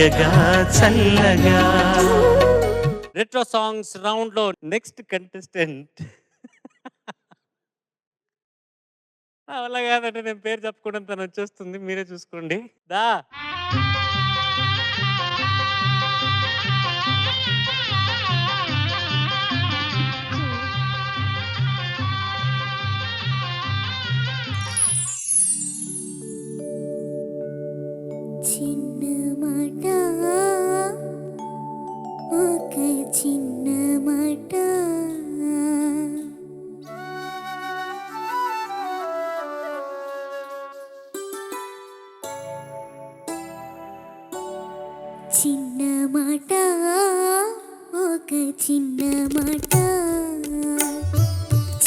తీయగా చల్లగా. Retro songs round లో నెక్స్ట్ కంటెస్టెంట్ అలా కాదంటే నేను పేరు చెప్పుకోవడం తను వచ్చేస్తుంది, మీరే చూసుకోండి. దా చిన్న మాట, ఒక చిన్న మాట, చిన్న మాట, ఒక చిన్న మాట,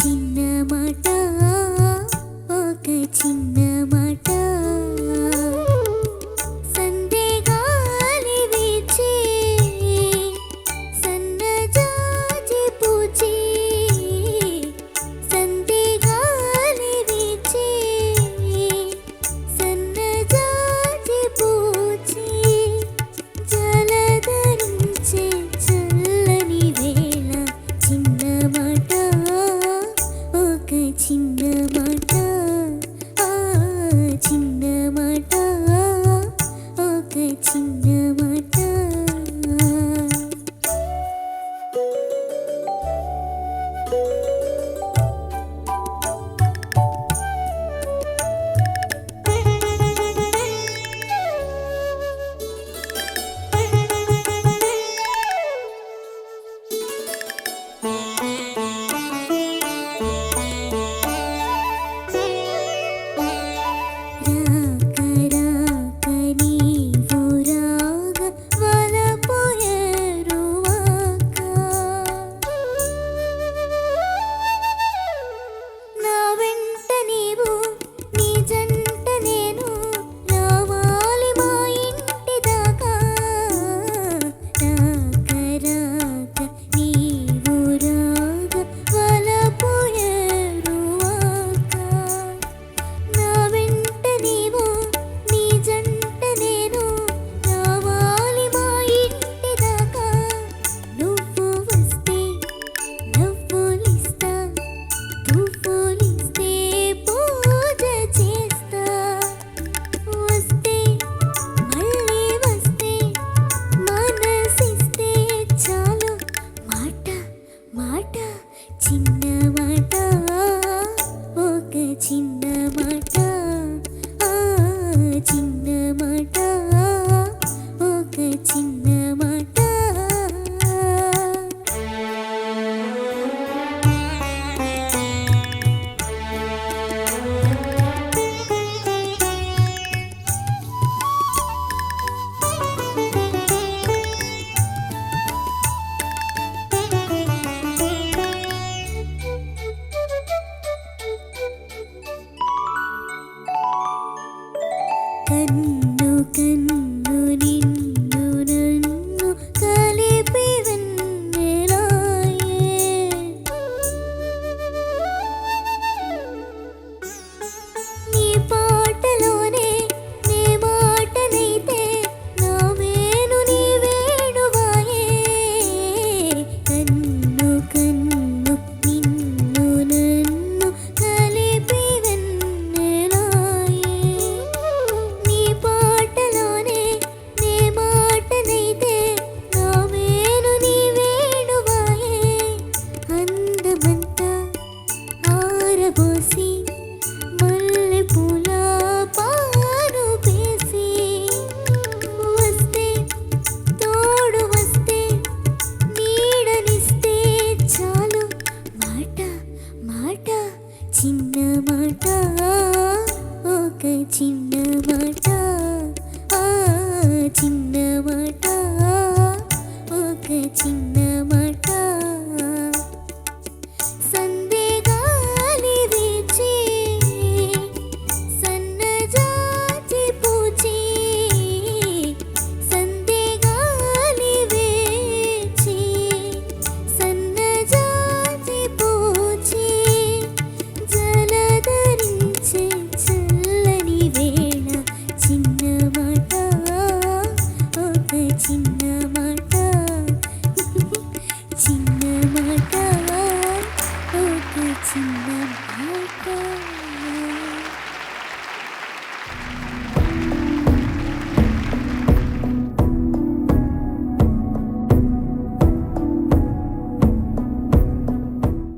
చిన్న మాట, ఒక చిన్న మాట, సందేగాలి వీచే సన్నజాజి పూచే, సందేగాలి వీచే సన్నజాజి పూచే, జలధరించే చల్లని వేళ, చిన్న మాట, ఒక చిన్న మాట,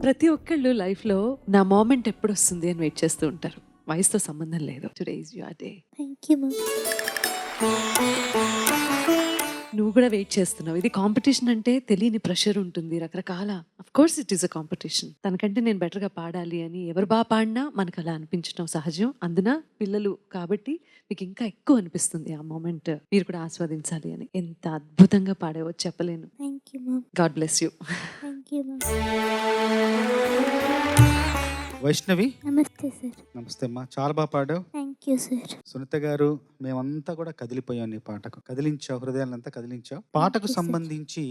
ప్రతి ఒక్కళ్ళు లైఫ్లో నా మూమెంట్ ఎప్పుడు వస్తుంది అని వెయిట్ చేస్తూ ఉంటారు. వయసుతో సంబంధం లేదు. Today is your day. Thank you ma'am. నువ్వు కూడా వెయిట్ చేస్తున్నావు. ఇది కాంపిటీషన్ అంటే తెలియని ప్రెషర్ ఉంటుంది, రకరకాల. Of course it is a competition. తనకంటే నేను బెటర్గా పాడాలి అని ఎవరు బాగా పాడినా మనకు అలా అనిపించడం సహజం. అందున పిల్లలు కాబట్టి మీకు ఇంకా ఎక్కువ అనిపిస్తుంది ఆ మూమెంట్ మీరు కూడా ఆస్వాదించాలి అని. ఎంత అద్భుతంగా పాడావో చెప్పలేను. Thank you ma'am. God bless you. Thank you ma'am. Vaishnavi, నమస్తే సార్. నమస్తే అమ్మా. చాలా బాగా పాడావు. Thank you sir. Sunitha garu, మేమంతా కూడా కదిలిపోయాం నీ పాటకు. కదిలించావు, హృదయాలంతా కదిలించావు. పాటకు సంబంధించి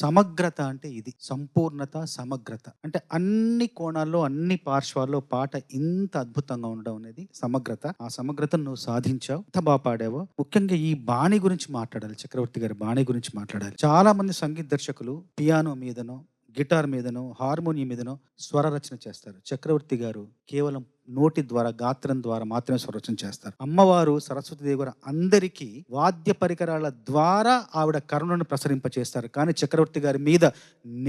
సమగ్రత అంటే ఇది. సంపూర్ణత, సమగ్రత అంటే అన్ని కోణాల్లో, అన్ని పార్శ్వాల్లో పాట ఇంత అద్భుతంగా ఉండడం అనేది సమగ్రత. ఆ సమగ్రతను నువ్వు సాధించావు. ఎంత బాగా పాడావో. ముఖ్యంగా ఈ బాణి గురించి మాట్లాడాలి. చక్రవర్తి గారి బాణి గురించి మాట్లాడాలి. చాలా మంది సంగీత దర్శకులు పియానో మీదనో, గిటార్ మీదనో, హార్మోనియం మీదనో స్వర రచన చేస్తారు. చక్రవర్తి గారు కేవలం నోటి ద్వారా, గాత్రం ద్వారా మాత్రమే స్వరరచన చేస్తారు. అమ్మవారు సరస్వతీదేవి గారు అందరికీ వాద్య పరికరాల ద్వారా ఆవిడ కరుణను ప్రసరింపచేస్తారు. కానీ చక్రవర్తి గారి మీద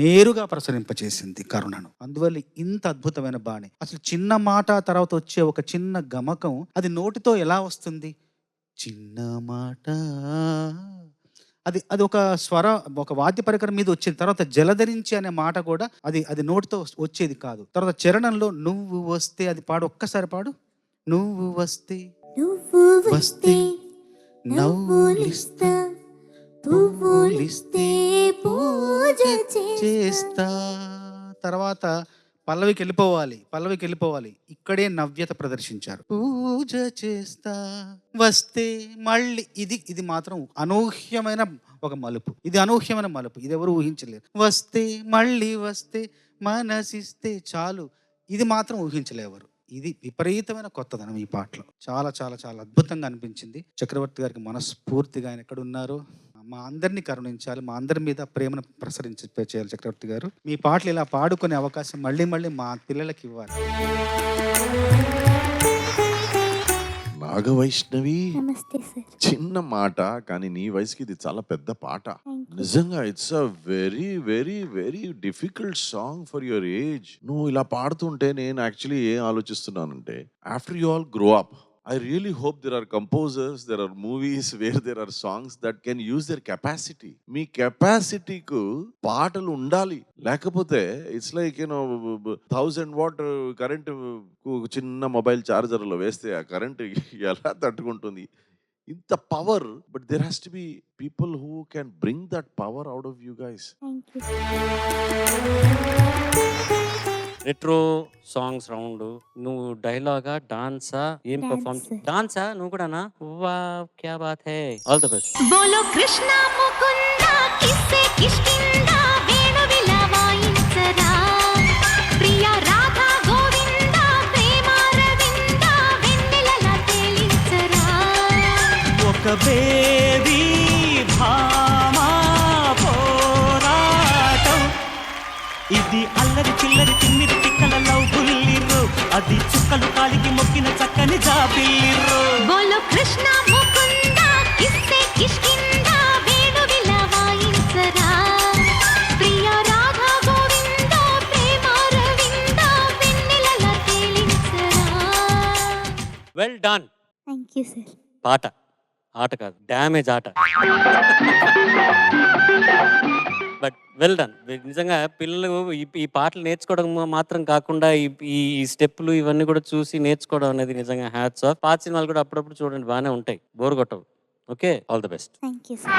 నేరుగా ప్రసరింపచేసింది కరుణను. అందువల్ల ఇంత అద్భుతమైన బాణి. అసలు చిన్న మాట తర్వాత వచ్చే ఒక చిన్న గమకం అది నోటితో ఎలా వస్తుంది? చిన్న మాట, అది ఒక స్వర, ఒక వాద్య పరికరం మీద వచ్చిన తర్వాత జలధరించి అనే మాట కూడా అది నోటితో వచ్చేది కాదు. తర్వాత చరణంలో నువ్వు వస్తే, అది పాడు, ఒక్కసారి పాడు. నువ్వు వస్తే, నువ్వు వస్తే నవ్వులిస్తా, పువ్వులిస్తే పూజ చేస్తా. తర్వాత పల్లవికి వెళ్ళిపోవాలి. ఇక్కడే నవ్యత ప్రదర్శించారు. పూజ చేస్తా వస్తే మళ్ళీ ఇది మాత్రం అనూహ్యమైన ఒక మలుపు. ఇది ఎవరు ఊహించలేరు. వస్తే మళ్ళీ వస్తే మనసిస్తే చాలు, ఇది మాత్రం ఊహించలేవరు. ఇది విపరీతమైన కొత్తదనం ఈ పాటలో. చాలా చాలా చాలా అద్భుతంగా అనిపించింది. చక్రవర్తి గారికి మనస్ఫూర్తిగా ఆయన ఎక్కడ ఉన్నారో మా అందరినీ కరుణించాలి, మా అందరి మీద ప్రేమను చేయాలి. చక్రవర్తి గారు, మీ పాటలు ఇలా పాడుకునే అవకాశం మళ్ళీ మా పిల్లలకి ఇవ్వాలి. నాగవైష్ణవి, నమస్తే సార్. చిన్న మాట కానీ నీ వయసుకి ఇది చాలా పెద్ద పాట. Thank you. నిజంగా it's a very very very difficult song for your age. నువ్వు ఇలా పాడుతుంటే నేను యాక్చువల్లీ ఏం ఆలోచిస్తున్నానంటే, after you all grow up, I really hope there are composers, there are movies where there are songs that can use their capacity. మీ కెపాసిటీకు పాటలు ఉండాలి. లేకపోతే ఇట్స్ లైక్ 1000 వాట్ కరెంట్ చిన్న మొబైల్ చార్జర్లో వేస్తే ఆ కరెంట్ ఎలా తట్టుకుంటుంది? ఇంత power. But there has to be people who can bring that power out of you guys. Thank you. Retro songs round. నువ్వు డైలాగా, డాన్సా, ఏం పర్ఫార్మ్? డాన్సా నువ్వు కూడానా? వావ్, క్యా బాత్ హై. All the best. బోలో కృష్ణ ముకుంద కిస్సే కిష్కింద వేణు విలవాయించరా, ప్రియ రాధా గోవింద ప్రేమ రవింద వెన్నెలల తేలించరా. ఒక బేబీ భామా పోరాటం, ఇది అల్లరి చిల్లరి తిమ్మిరి తిక్కల లవ్ బుల్లిర్రు, అది చుక్కలు కాలికి మొక్కిన చక్కని జాబిల్లిర్రు. బోలో కృష్ణ ముకుంద కిస్సే కిష్కింద వేణు విలవాయించరా, ప్రియ రాధా గోవింద ప్రేమ రవింద వెన్నెలల తేలించరా. Well done. Thank you sir. పాట ఆట కాదు, డ్యామేజ్ ఆట. But well done. నిజంగా పిల్లలు ఈ పాటలు నేర్చుకోవడం మాత్రం కాకుండా ఈ స్టెప్పులు ఇవన్నీ కూడా చూసి నేర్చుకోవడం అనేది నిజంగా హ్యాట్స్ ఆఫ్. పాత సినిమాలు కూడా అప్పుడప్పుడు చూడండి, బాగానే ఉంటాయి, బోర్ కొట్టవు. Okay, all the best. Thank you sir.